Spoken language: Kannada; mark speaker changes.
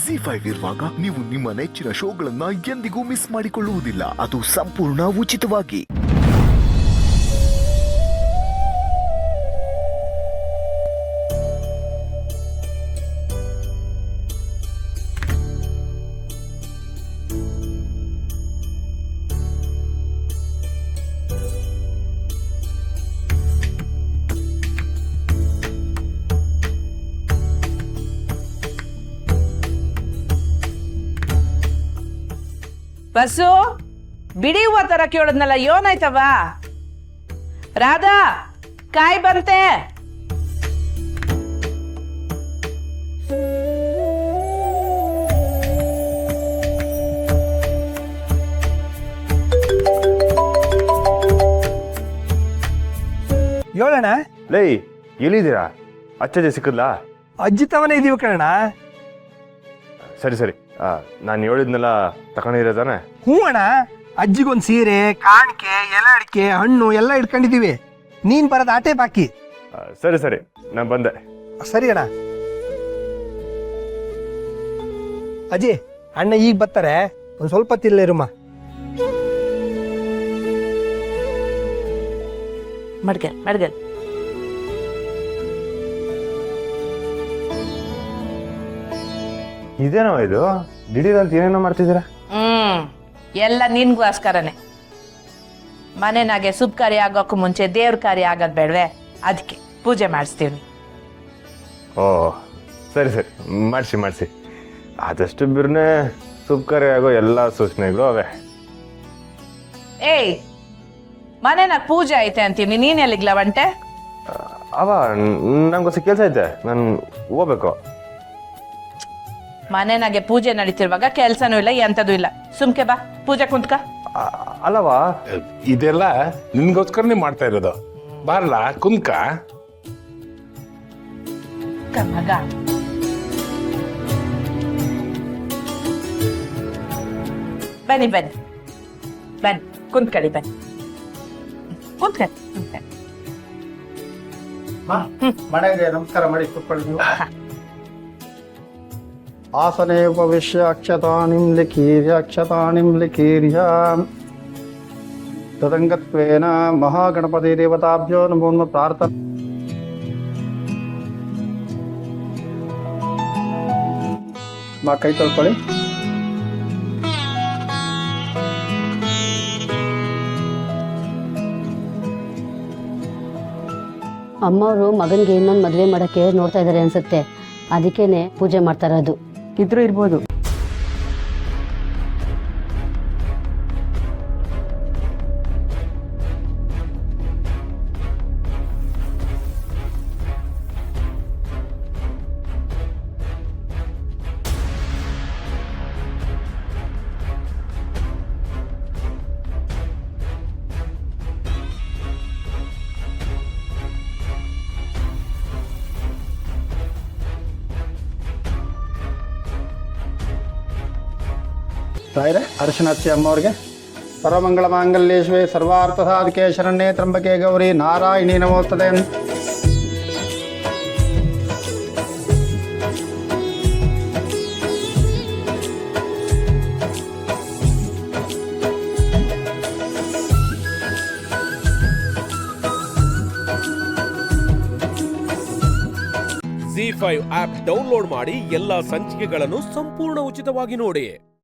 Speaker 1: ZEE5 ಇರುವಾಗ ನೀವು ನಿಮ್ಮ ನೆಚ್ಚಿನ ಶೋಗಳನ್ನ ಎಂದಿಗೂ ಮಿಸ್ ಮಾಡಿಕೊಳ್ಳುವುದಿಲ್ಲ. ಅದು ಸಂಪೂರ್ಣ ಉಚಿತವಾಗಿ.
Speaker 2: ಬಸ್ಸು ಬಿಡಿ ಹೂವ ತರ ಕೇಳದ್ನಲ್ಲ ಯೋನಾಯ್ತವ. ರಾಧಾ ಕಾಯಿ ಬಂತೆ.
Speaker 3: ಹೇಳೋಣ.
Speaker 4: ಲೈ ಎಲ್ಲಿದ್ದೀರಾ? ಅಚ್ಚಜೆ ಸಿಕ್ಕದ್ಲಾ?
Speaker 3: ಅಜ್ಜಿ ತವನೇ ಇದೀವಿ ಕಣ.
Speaker 4: ಸರಿ ಸರಿ, ನಾನು ಹೇಳಿದ್ನೆಲ್ಲ ತಗೊಂಡಿರೋದಾನೆ?
Speaker 3: ಹ್ಞೂ ಅಣ್ಣ, ಅಜ್ಜಿಗೊಂದು ಸೀರೆ, ಕಾಣಿಕೆ, ಎಲೆ ಅಡಿಕೆ, ಹಣ್ಣು ಎಲ್ಲ ಇಟ್ಕೊಂಡಿದೀವಿ. ನೀನ್ ಬರೋದು ಆಟೆ ಬಾಕಿ.
Speaker 4: ಸರಿ ಸರಿ, ನಾನು ಬಂದೆ.
Speaker 3: ಸರಿ ಅಣ್ಣ. ಅಜ್ಜಿ ಅಣ್ಣ ಈಗ ಬರ್ತಾರೆ, ಒಂದು ಸ್ವಲ್ಪ ಹೊತ್ತಿಲ್ಲ ಇರುಮ್ಮ.
Speaker 2: ಮಡ್ಗಲ್ ಮಡ್ಗಲ್.
Speaker 4: ಇದೇನೋ ಇದು ದಿಢೀರ್ ಅಂತ ಏನೇನೋ ಮಾಡ್ತಿದ್ದೀರಾ?
Speaker 2: ಎಲ್ಲ ನಿನ್ಗೋಸ್ಕರನೇ. ಮನೆನಾಗೆ ಶುಭ ಕಾರ್ಯ ಆಗೋಕ್ಕೂ ಮುಂಚೆ ದೇವ್ರ ಕಾರ್ಯ ಆಗೋದ್ ಬೇಡವೆ, ಅದಕ್ಕೆ ಪೂಜೆ ಮಾಡಿಸ್ತೀವಿ.
Speaker 4: ಓ ಸರಿ ಸರಿ, ಮಾಡಿಸಿ ಮಾಡಿಸಿ. ಆದಷ್ಟು ಬಿರ್ನೆ ಶುಭ ಕಾರ್ಯ ಆಗೋ ಎಲ್ಲ ಸೂಚನೆಗಳು ಅವೇ.
Speaker 2: ಏಯ್, ಮನೆನಾಗ ಪೂಜೆ ಐತೆ ಅಂತೀನಿ, ನೀನ್ ಎಲ್ಲಿಗ್ಲ ಬಂಟೆ?
Speaker 4: ಅವ ನಂಗೊಸಿ ಕೆಲಸ ಐತೆ, ನಾನು ಹೋಗ್ಬೇಕು.
Speaker 2: ಮನೆನಾಗೆ ಪೂಜೆ ನಡೀತಿರುವಾಗ ಕೆಲ್ಸನೂ ಇಲ್ಲ ಎಂತದೂ ಇಲ್ಲ. ಸುಮ್ಕೆ ಬಾ, ಪೂಜೆ ಕುಂತ್ಕ.
Speaker 4: ಅಲ್ಲವಾ,
Speaker 5: ಇದೆಲ್ಲ ನಿನ್ಗೋಸ್ಕರನೇ ಮಾಡ್ತಾ ಇರೋದು. ಬಾರ್ಲ ಕುಂತ್ಕ.
Speaker 2: ಮಗ ಬನ್ನಿ ಬನ್ನಿ ಬನ್ನಿ, ಕುಂತ್ಕಳಿ, ಬನ್ನಿ ಕುಂತ್ಕಳಿ ಕುಂತ್ಕಳಿ.
Speaker 6: ಮನೆಗೆ ನಮಸ್ಕಾರ ಮಾಡಿ ಕೂತ್ಕೊಳ್ಳಿ ನೀವು. ಆಸನೆ ಉಪವಿಶ್ಯ ಅಕ್ಷತಾನಿಂ ಲಿಖೀರ್ಯ ಅಕ್ಷತಾನಿಂ ಲಿಖೀರ್ಯ ತದಂಗತ್ವೇನ ಮಹಾಗಣಪತಿ ದೇವತಾಭ್ಯೋ ನಮೋ ನಮಃ ಪ್ರಾರ್ಥನೆ. ಕೈ ತೊಳ್ಕೊಳ್ಳಿ.
Speaker 7: ಅಮ್ಮವರು ಮಗನಿಗೆ ಇನ್ನೊಂದು ಮದುವೆ ಮಾಡೋಕ್ಕೆ ನೋಡ್ತಾ ಇದ್ದಾರೆ ಅನ್ಸುತ್ತೆ. ಅದಕ್ಕೇನೆ ಪೂಜೆ ಮಾಡ್ತಾ ಇರೋದು.
Speaker 8: ಇದ್ರೂ ಇರ್ಬೋದು.
Speaker 6: ತಾಯಿರೆ ಅರ್ಶನ ಹಚ್ಚಿ ಅಮ್ಮವ್ರಿಗೆ. ಸರ್ವಮಂಗಳ ಮಾಂಗಲ್ಯೇಶ್ವೇ ಸರ್ವಾರ್ಥ ಸಾಧಕೆ ಶರಣ್ಯೇ ತ್ರಂಬಕೆ ಗೌರಿ ನಾರಾಯಣಿ ನಮೋಸ್ತುತೇ.
Speaker 9: ZEE5 ಆಪ್ ಡೌನ್ಲೋಡ್ ಮಾಡಿ ಎಲ್ಲಾ ಸಂಚಿಕೆಗಳನ್ನು ಸಂಪೂರ್ಣ ಉಚಿತವಾಗಿ ನೋಡಿ.